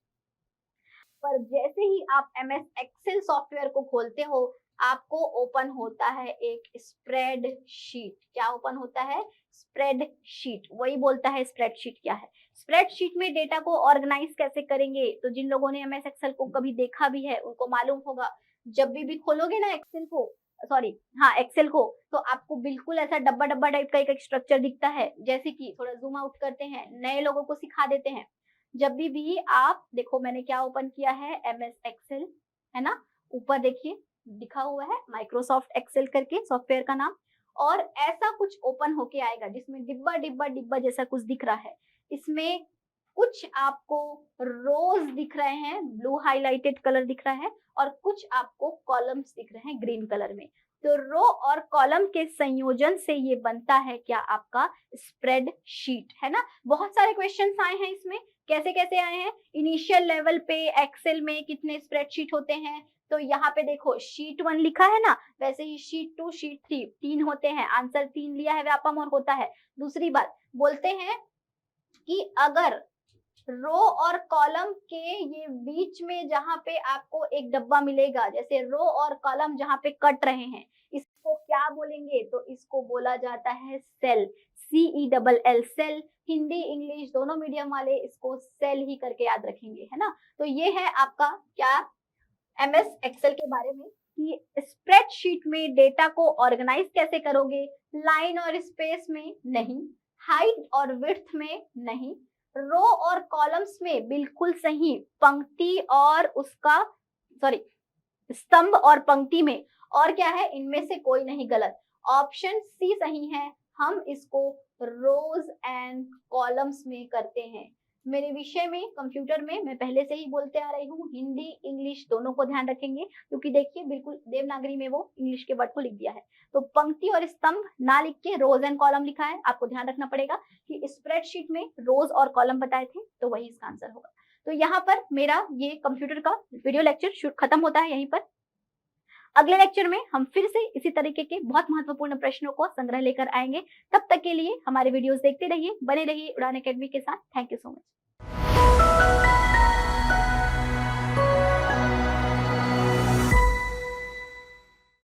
पर जैसे ही आप एमएस एक्सेल सॉफ्टवेयर को खोलते हो, आपको ओपन होता है एक स्प्रेड शीट। क्या ओपन होता है? Spread sheet. वही बोलता है स्प्रेड शीट क्या है। स्प्रेड शीट में डेटा को ऑर्गेनाइज कैसे करेंगे, तो जिन लोगों ने एमएस एक्सेल को कभी देखा भी है उनको मालूम होगा। जब भी खोलोगे ना एक्सेल को, सॉरी हाँ एक्सेल को, तो आपको बिल्कुल ऐसा डब्बा डब्बा टाइप का एक स्ट्रक्चर दिखता है। जैसे कि थोड़ा जूम आउट करते हैं, नए लोगों को सिखा देते हैं। जब भी आप देखो, मैंने क्या ओपन किया है, एमएस एक्सेल, है ना। ऊपर देखिए लिखा हुआ है माइक्रोसॉफ्ट एक्सेल करके सॉफ्टवेयर का नाम, और ऐसा कुछ ओपन होके आएगा जिसमें डिब्बा डिब्बा डिब्बा जैसा कुछ दिख रहा है। इसमें कुछ आपको रोज दिख रहे हैं, ब्लू हाइलाइटेड कलर दिख रहा है, और कुछ आपको कॉलम्स दिख रहे हैं ग्रीन कलर में। तो रो और कॉलम के संयोजन से ये बनता है क्या? आपका स्प्रेड शीट, है ना। बहुत सारे क्वेश्चंस आए हैं इसमें। कैसे कैसे आए हैं? इनिशियल लेवल पे एक्सेल में कितने स्प्रेडशीट होते हैं, तो यहाँ पे देखो शीट 1 लिखा है ना, वैसे ही शीट 2, शीट 3 तीन होते हैं। आंसर 3 लिया है व्यापम और होता है। दूसरी बात बोलते हैं कि अगर रो और कॉलम के ये बीच में जहां पे आपको एक डब्बा मिलेगा, जैसे रो और कॉलम जहां पे कट रहे हैं, इसको क्या बोलेंगे? तो इसको बोला जाता है cell. CELL cell. Hindi English दोनों मीडियम वाले इसको सेल ही करके याद रखेंगे, है ना। तो ये है आपका क्या एमएस एक्सेल के बारे में कि स्प्रेडशीट में डेटा को ऑर्गेनाइज कैसे करोगे। लाइन और स्पेस में नहीं, हाइट और विड्थ में नहीं, रो और कॉलम्स में बिल्कुल सही, पंक्ति और उसका सॉरी स्तंभ और पंक्ति में, और क्या है, इनमें से कोई नहीं गलत। ऑप्शन सी सही है। हम इसको रोज एंड कॉलम्स में करते हैं। मेरे विषय में कंप्यूटर में मैं पहले से ही बोलते आ रही हूँ, हिंदी इंग्लिश दोनों को ध्यान रखेंगे, क्योंकि देखिए बिल्कुल देवनागरी में वो इंग्लिश के वर्ड को लिख दिया है। तो पंक्ति और स्तंभ ना लिख के रोज एंड कॉलम लिखा है। आपको ध्यान रखना पड़ेगा कि स्प्रेडशीट में रोज और कॉलम बताए थे, तो वही इसका आंसर होगा। तो यहाँ पर मेरा ये कंप्यूटर का वीडियो लेक्चर खत्म होता है यहीं पर। अगले लेक्चर में हम फिर से इसी तरीके के बहुत महत्वपूर्ण प्रश्नों को संग्रह लेकर आएंगे। तब तक के लिए हमारे वीडियोस देखते रहिए, बने रहिए उड़ान अकेडमी के साथ। Thank you so much.